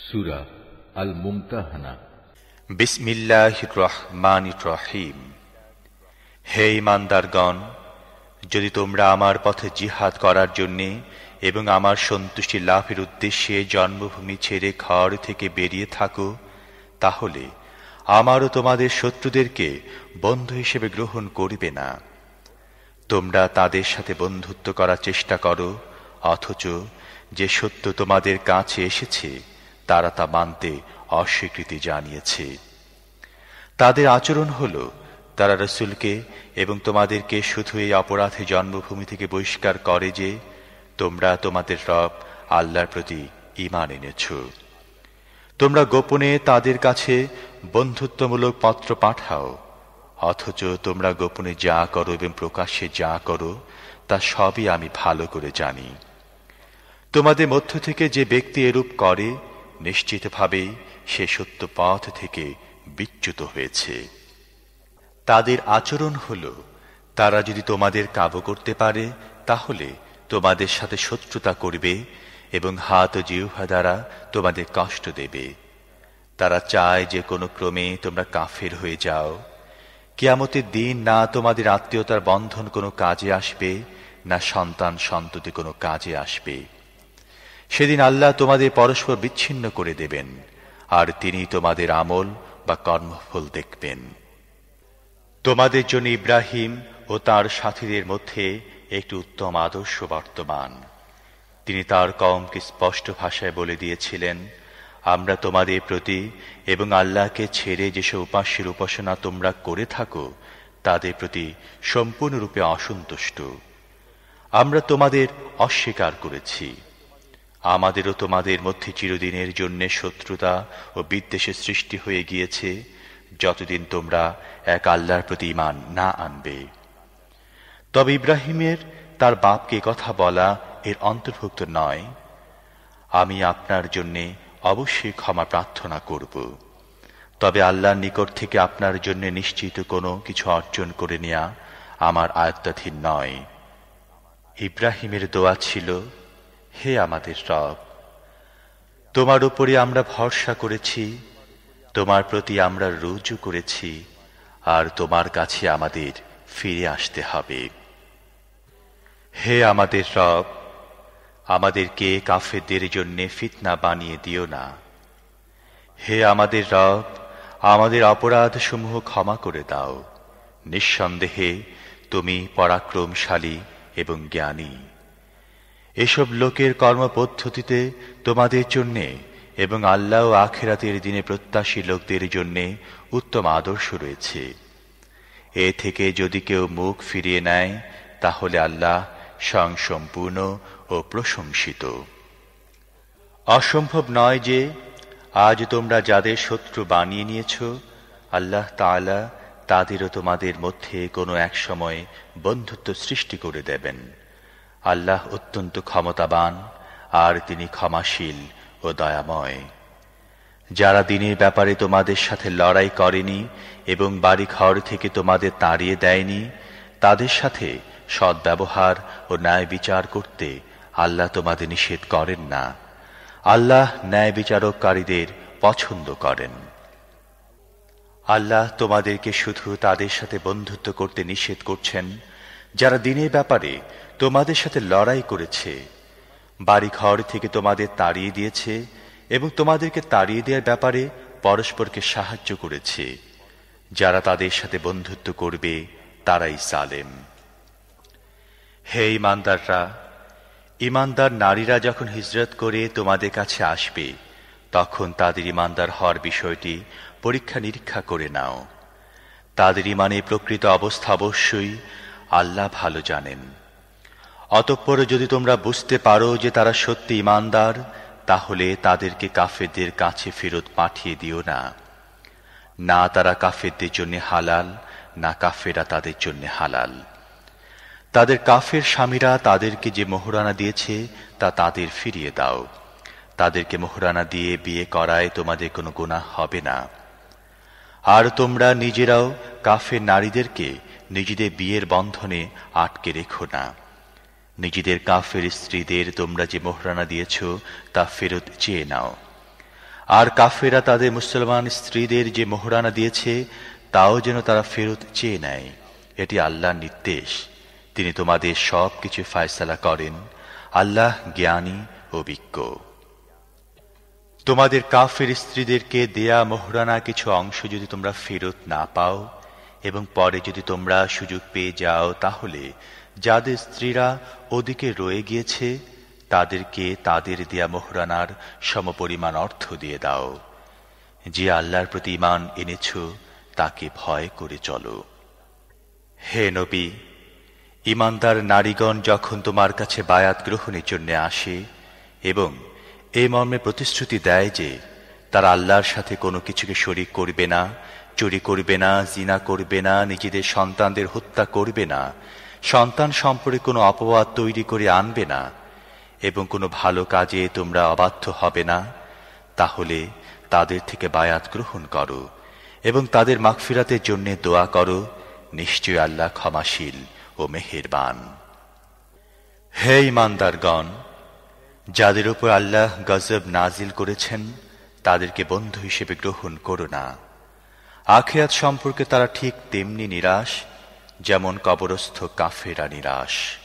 সূরা আল মুমতাহানা। বিসমিল্লাহির রহমানির রহিম। হে ঈমানদারগণ, যদি তোমরা আমার পথে জিহাদ করার জন্যে এবং আমার সন্তুষ্টি লাভের উদ্দেশ্যে জন্মভূমি ছেড়ে ঘর থেকে বেরিয়ে থাকো, তাহলে আমারও তোমাদের শত্রুদেরকে বন্ধু হিসেবে গ্রহণ করবে না। তোমরা তাদের সাথে বন্ধুত্ব করার চেষ্টা করো, অথচ যে সত্য তোমাদের কাছে এসেছে তারা তা মানতে অস্বীকৃতি জানিয়েছে। তাদের আচরণ হল, তারা রাসূলকে এবং তোমাদেরকে শুধু এই অপরাধে জন্মভূমি থেকে বহিষ্কার করে যে তোমরা তোমাদের রব আল্লাহর প্রতি ঈমান এনেছ। তোমরা গোপনে তাদের কাছে বন্ধুত্বমূলক পত্র পাঠাও, অথচ তোমরা গোপনে যা করো এবং প্রকাশ্যে যা করো তা সবই আমি ভালো করে জানি। তোমাদের মধ্য থেকে যে ব্যক্তি এরূপ করে, নিশ্চিতভাবেই সে সত্য পথ থেকে বিচ্যুত হয়েছে। তাদের আচরণ হল, তারা যদি তোমাদের কাবু করতে পারে তাহলে তোমাদের সাথে শত্রুতা করবে এবং হাত ও জিহ্বা দ্বারা তোমাদের কষ্ট দেবে। তারা চায় যে কোনো ক্রমে তোমরা কাফের হয়ে যাও। কিয়ামতের দিন না তোমাদের আত্মীয়তার বন্ধন কোনো কাজে আসবে, না সন্তান সন্ততি কোনো কাজে আসবে। সেদিন আল্লাহ তোমাদের পরস্পর বিচ্ছিন্ন করে দেবেন, আর তিনি তোমাদের আমল বা কর্মফল দেখবেন। তোমাদের জন্য ইব্রাহিম ও তার সাথীদের মধ্যে একটি উত্তম আদর্শ বর্তমান। তিনি তার কওমকে স্পষ্ট ভাষায় বলে দিয়েছিলেন, আমরা তোমাদের প্রতি এবং আল্লাহকে ছেড়ে যেসব উপাস্যের উপাসনা তোমরা করে থাকো তাদের প্রতি সম্পূর্ণরূপে অসন্তুষ্ট। আমরা তোমাদের অস্বীকার করেছি। আমাদেরও তোমাদের মধ্যে চিরদিনের জন্য শত্রুতা ও বিদ্বেষের সৃষ্টি হয়ে গিয়েছে, যতদিন তোমরা এক আল্লাহর প্রতি ঈমান না আনবে। তবে ইব্রাহিমের তার বাপকে কথা বলা এর অন্তর্ভুক্ত নয়। আমি আপনার জন্যে অবশ্যই ক্ষমা প্রার্থনা করব, তবে আল্লাহর নিকট থেকে আপনার জন্য নিশ্চিত কোনো কিছু অর্জন করে নেয়া আমার আয়ত্তাধীন নয়। ইব্রাহিমের দোয়া ছিল, হে আমাদের রব, তোমার উপরে আমরা ভরসা করেছি, তোমার প্রতি আমরা রুজু করেছি, আর তোমার কাছে আমাদের ফিরে আসতে হবে। হে আমাদের রব, আমাদেরকে কাফেরদের জন্য ফিতনা বানিয়ে দিও না। হে আমাদের রব, আমাদের অপরাধসমূহ ক্ষমা করে দাও। নিঃসন্দেহে তুমি পরাক্রমশালী এবং জ্ঞানী। এসব লোকের কর্মপদ্ধতিতে তোমাদের জন্যে এবং আল্লাহ ও আখিরাতের দিনে প্রত্যাশী লোকদের জন্যে উত্তম আদর্শ রয়েছে। এ থেকে যদি কেউ মুখ ফিরিয়ে নেয় তাহলে আল্লাহ স্বয়ংসম্পূর্ণ ও প্রশংসিত। অসম্ভব নয় যে আজ তোমরা যাদের শত্রু বানিয়ে নিয়েছ, আল্লাহ তাআলা তাদেরও তোমাদের মধ্যে কোনো এক সময় বন্ধুত্ব সৃষ্টি করে দেবেন। আল্লাহ অত্যন্ত ক্ষমতাবান, আর তিনি ক্ষমাশীল ও দয়াময়। যারা দিনের ব্যাপারে তোমাদের সাথে লড়াই করেনি এবং বাড়ি ঘর থেকে তোমাদের তাড়িয়ে দেয়নি, তাদের সাথে সদ্ব্যবহার ও ন্যায় বিচার করতে আল্লাহ তোমাদের নিষেধ করেন না। আল্লাহ ন্যায় বিচারককারীদের পছন্দ করেন। আল্লাহ তোমাদেরকে শুধু তাদের সাথে বন্ধুত্ব করতে নিষেধ করছেন যারা দিনের ব্যাপারে তোমাদের সাথে লড়াই করেছে, বাড়ি ঘর থেকে তোমাদের তাড়িয়ে দিয়েছে এবং তোমাদেরকে তাড়িয়ে দেওয়ার ব্যাপারে পরস্পরকে সাহায্য করেছে। যারা তাদের সাথে বন্ধুত্ব করবে তারাই জালেম। হে ঈমানদাররা, ঈমানদার নারীরা যখন হিজরত করে তোমাদের কাছে আসবে তখন তাদের ঈমানদার হওয়ার বিষয়টি পরীক্ষা নিরীক্ষা করে নাও। তাদের ঈমানের প্রকৃত অবস্থা অবশ্যই আল্লাহ ভালো জানেন। অতঃপর যদি তোমরা বুঝতে পারো যে তারা সত্যি ঈমানদার, তাহলে তাদেরকে কাফেরদের কাছে ফেরত পাঠিয়ে দিও না। না তারা কাফেরদের জন্য হালাল, না কাফেররা তাদের জন্য হালাল। তাদের কাফের স্বামীরা তাদেরকে যে মোহরানা দিয়েছে তা তাদের ফিরিয়ে দাও। তাদেরকে মোহরানা দিয়ে বিয়ে করায় তোমাদের কোনো গুনাহ হবে না। আর তোমরা নিজেরাও কাফের নারীদেরকে নিজেদের বিয়ের বন্ধনে আটকে রেখো না। নিজেদের কাফের স্ত্রীদের তোমরা যে মোহরানা দিয়েছ তা ফেরত চেয়ে নাও। আর কাফেরা তাদের মুসলমান স্ত্রীদের যে মোহরানা দিয়েছে তাও যেন তারা ফেরত চেয়ে নেয়। এটি আল্লাহর নির্দেশ। তিনি তোমাদের সব কিছু ফায়সালা করেন। আল্লাহ জ্ঞানী ও বিজ্ঞ। তোমাদের কাফের স্ত্রীদেরকে দেয়া মোহরানা কিছু অংশ যদি তোমরা ফেরত না পাও এবং পরে যদি তোমরা সুযোগ পেয়ে যাও, তাহলে যাদের স্ত্রীরা ওদিকে রয়ে গিয়েছে তাদেরকে তাদের দেয়া মোহরানার সমপরিমাণ অর্থ দিয়ে দাও। যে আল্লাহর প্রতি ঈমান এনেছ তাকে ভয় করে চলো। হে নবী, ঈমানদার নারীগণ যখন তোমার কাছে বায়াত গ্রহণের জন্য আসে এবং এই মর্মে প্রতিশ্রুতি দেয় যে তারা আল্লাহর সাথে কোনো কিছুকে শরীক করবে না, চুরি করবে না, জিনা করবে না, নিজেদের সন্তানদের হত্যা করবে না, সন্তান সম্পর্কে কোনো অপবাদ তৈরি করে আনবে না এবং কোনো ভালো কাজে তোমরা অবাধ্য হবে না, তাহলে তাদের থেকে বায়াত গ্রহণ করো এবং তাদের মাগফিরাতের জন্য দোয়া করো। নিশ্চয় আল্লাহ ক্ষমাশীল ও মেহেরবান। হে ঈমানদারগণ, যাদের উপর আল্লাহ গজব নাজিল করেছেন তাদেরকে বন্ধু হিসেবে গ্রহণ করো না। আখিরাত সম্পর্কে তারা ঠিক তেমনি নিরাশ যেমন কবরস্থ কাফেরা নিরাশ।